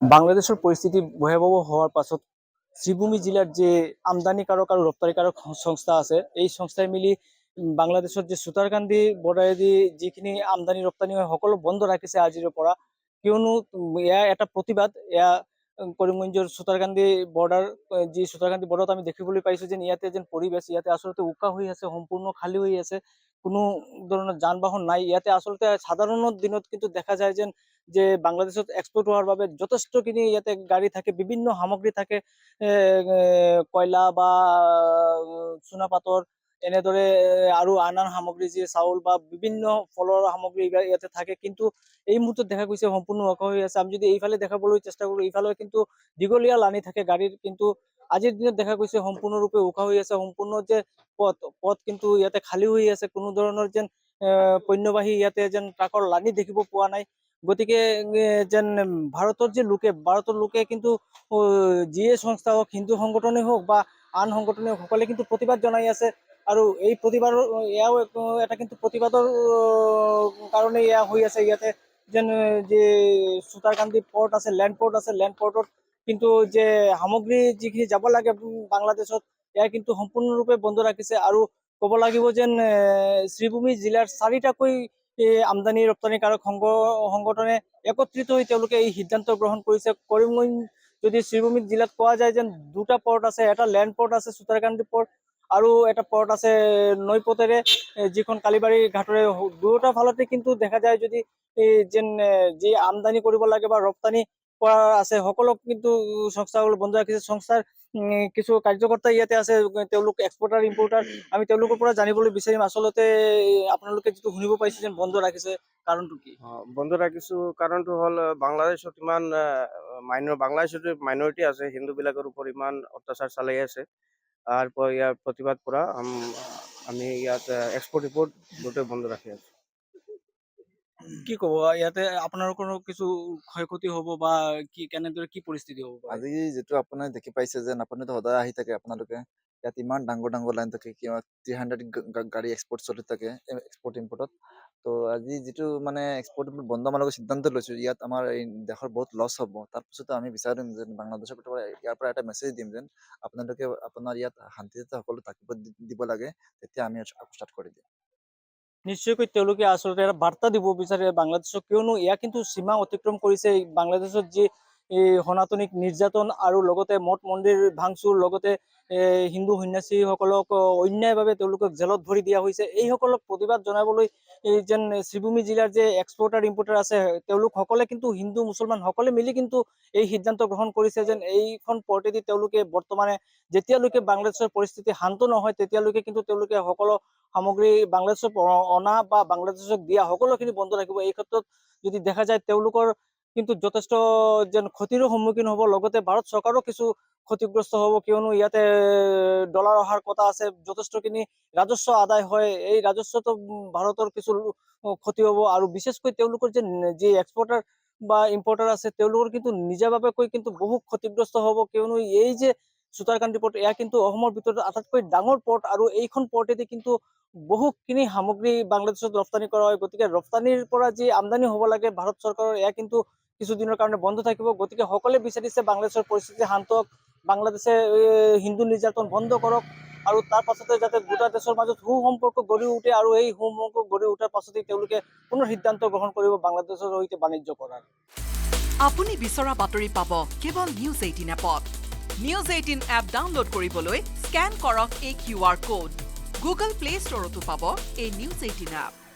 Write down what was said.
বাংলাদেশের পরিস্থিতি ভয়াবহ হওয়ার পাছত শ্রীভূমি জেলার যে আমদানিকারক আর রপ্তানিকারক সংস্থা আছে এই সংস্থায় মিলি বাংলাদেশের যে সুতারকান্দি বর্ডারেদি যিখিনি আমদানি ৰপ্তানি হয় সকলো বন্ধ ৰাখিছে আজিৰ পৰা কিয়নো এয়া এটা প্ৰতিবাদ এয়া কৰিমগঞ্জৰ সুতাৰকান্দি বৰ্ডাৰ যি সুতাৰকান্দি বৰ্ডাৰত আমি দেখিবলৈ পাইছো যে ইয়াতে যেন পৰিবেশ ইয়াতে আচলতে উকা হৈ আছে সম্পূৰ্ণ খালী হৈ আছে কোনো ধৰণৰ যান বাহন নাই ইয়াতে আচলতে সাধারণ দিনত কিন্তু দেখা যায় যেন যে বাংলাদেশত এক্সপোর্ট হওয়ার বাবে যথেষ্টখিনি ইয়াতে গাড়ী থাকে বিভিন্ন সামগ্ৰী থাকে কয়লা বা চুনাপাতৰ এনেদৰে আৰু আন আন সামগ্ৰী যি চাউল বা বিভিন্ন ফলৰ সামগ্ৰী ইয়াতে থাকে কিন্তু এই মুহূৰ্তে দেখা গৈছে সম্পূৰ্ণ ওখ হৈ আছে আমি যদি এইফালে দেখাবলৈ চেষ্টা কৰো এইফালে কিন্তু দীঘলীয়া লানি থাকে গাড়ীৰ কিন্তু আজিৰ দিনত দেখা গৈছে সম্পূৰ্ণৰূপে ওখা হৈ আছে সম্পূৰ্ণ যে পথ পথ কিন্তু ইয়াতে খালী হৈ আছে কোনো ধৰণৰ যেন পণ্যবাহী ইয়াতে যেন ট্ৰাকৰ লানি দেখিব পোৱা নাই গতিকে যেন ভারতের লোকে কিন্তু যিয়ে সংস্থা হোক হিন্দু সংগঠনে হোক বা আন সংগঠনে হোক সকলে কিন্তু প্রতিবাদ জনাই আছে আৰু এই প্ৰতিবাদৰ এয়াও এটা কিন্তু প্ৰতিবাদৰ কাৰণে এয়া হৈ আছে ইয়াতে যেন যে সুতাৰকান্দি পোৰ্ট আছে ল্যান্ড পোৰ্টত কিন্তু যে সামগ্ৰী যিখিনি যাব লাগে বাংলাদেশত এয়া কিন্তু সম্পূৰ্ণৰূপে বন্ধ ৰাখিছে আৰু ক'ব লাগিব যেন শ্ৰীভূমি জিলাৰ 4টাকৈ আমদানি ৰপ্তানিকাৰক সংগঠনে একত্ৰিত হৈ তেওঁলোকে এই সিদ্ধান্ত গ্ৰহণ কৰিছে কৰিমগঞ্জ যদি শ্ৰীভূমি জিলাত কোৱা যায় যেন দুটা পোৰ্ট আছে এটা ল্যান্ড পোৰ্ট আছে সুতাৰকান্দি পোৰ্ট আৰু এটা পোৰ্ট আছে নৈপতেৰে যিখন কালিবাৰী ঘাটৰে দুয়োটা ফালতে কিন্তু দেখা যায় যদি যেন যি আমদানি কৰিব লাগে বা ৰপ্তানি কৰা আছে সকলো কিন্তু সংস্থাগুলো বন্ধ ৰাখিছে সংস্থাৰ কিছু কাৰ্যকৰ্তা ইয়াতে আছে তেওঁলোক এক্সপোৰ্টাৰ ইম্পোৰ্টাৰ আমি তেওঁলোকৰ পৰা জানিবলৈ বিচাৰিম আচলতে আপোনালোকে যিটো শুনিব পাইছে যেন বন্ধ ৰাখিছে কাৰণটো কি বন্ধ ৰাখিছো কাৰণটো হ'ল বাংলাদেশত ইমান বাংলাদেশত মাইনৰিটি আছে হিন্দু বিলাকৰ ওপৰত ইমান অত্যাচাৰ চলাই আছে আৰ ইয়াৰ প্ৰতিবাদ পৰা আমি ইয়াত এক্সপোৰ্ট ইম্পোৰ্ট দুটোই বন্ধ ৰাখি আছো কি কব ইয়াতে আপোনালোকৰ কিছু ক্ষয়ক্ষতি হ'ব বা কি কেনেদৰে কি পৰিস্থিতি হ'ব পাৰে আজি যেটো আপুনি দেখি পাইছে যে আপুনিতো সদায় আহি থাকে আপোনালোকে ইয়াত ইমান ডাঙৰ লাইন থাকে কি 300 গাড়ী এক্সপোৰ্ট চলি থাকে এক্সপোৰ্ট ইম্পোৰ্টত তো আজি যেটো মানে এক্সপোৰ্ট ইম্পোৰ্ট বন্ধ মানৰ সিদ্ধান্ত লৈছো ইয়াত আমাৰ এই দেশৰ বহুত লছ হ'ব তাৰপিছতো আমি বিচাৰিম যে বাংলাদেশৰ ইয়াৰ পৰা এটা মেছেজ দিম যেন আপোনালোকে আপোনাৰ ইয়াত শান্তিতে সকলো থাকিব দিব লাগে তেতিয়া আমি ষ্টাৰ্ট কৰি দিম নিশ্চয়কৈ তেওঁলোকে আচলতে এটা বাৰ্তা দিব বিচাৰে বাংলাদেশক কিয়নো এয়া কিন্তু সীমা অতিক্ৰম কৰিছে বাংলাদেশত যি সনাতনিক নিৰ্যাতন আৰু লগতে মঠ মন্দিৰ ভাঙচুৰ লগতে হিন্দু সন্যাসীসকলক অন্যায়ভাৱে তেওঁলোকক জেলত ভৰি দিয়া হৈছে এইসকলক প্ৰতিবাদ জনাবলৈ যেন শ্ৰীভূমি জিলাৰ যে এক্সপোর্টার ইম্পোর্টার আছে তেওঁলোক সকলে কিন্তু হিন্দু মুছলমান সকলে মিলি কিন্তু এই সিদ্ধান্ত গ্ৰহণ কৰিছে যেন এইখন পৰ্টেদি তেওঁলোকে বৰ্তমানে যেতিয়ালৈকে বাংলাদেশৰ পৰিস্থিতি শান্ত নহয় তেতিয়ালৈকে কিন্তু তেওঁলোকে সকলো সামগ্ৰী বাংলাদেশত অনা বা বাংলাদেশক দিয়া সকলোখিনি বন্ধ ৰাখিব এই ক্ষেত্ৰত যদি দেখা যায় তেওঁলোকৰ কিন্তু যথেষ্ট যেন ক্ষতিৰো সন্মুখীন হ'ব লগতে ভাৰত চৰকাৰো কিছু ক্ষতিগ্ৰস্ত হ'ব কিয়নো ইয়াতে ডলাৰ অহাৰ কথা আছে যথেষ্টখিনি ৰাজস্ব আদায় হয় এই ৰাজস্বটো ভাৰতৰ কিছু ক্ষতি হ'ব আৰু বিশেষকৈ তেওঁলোকৰ যে যি এক্সপোৰ্টাৰ বা ইম্পোৰ্টাৰ আছে তেওঁলোকৰ কিন্তু নিজাভাৱে কিন্তু বহু ক্ষতিগ্ৰস্ত হ'ব কিয়নো এই যে সুতাৰকান্দি পোৰ্ট এয়া কিন্তু অসমৰ ভিতৰত আটাইতকৈ ডাঙৰ পোৰ্ট আৰু এইখন পোৰ্টেদি কিন্তু বহুখিনি সামগ্ৰী বাংলাদেশত ৰপ্তানি কৰা হয় গতিকে ৰপ্তানিৰ পৰা যি আমদানি হ'ব লাগে ভাৰত চৰকাৰৰ এয়া কিন্তু কিছুদিনৰ কাৰণে বন্ধ থাকিব গতিকে সকলে বিচাৰিছে বাংলাদেশৰ পৰিস্থিতি শান্ত হওক বাংলাদেশে হিন্দু নিৰ্যাতন বন্ধ কৰক আৰু তাৰ পাছতে যাতে দুটা দেশৰ মাজত সুসম্পৰ্ক গঢ়ি উঠে আৰু এই সুসম্পৰ্ক গঢ়ি উঠাৰ পাছতেই তেওঁলোকে পুনৰ সিদ্ধান্ত গ্ৰহণ কৰিব বাংলাদেশৰ সৈতে বাণিজ্য কৰাৰ আপুনি বিচৰা বাতৰি পাব কেৱল নিউজ 18 এপত নিউজ 18 এপ ডাউনলোড কৰিবলৈ স্ক্যান কৰক এই QR কোড গুগল প্লে ষ্টৰতো পাব এই নিউজ 18 এপ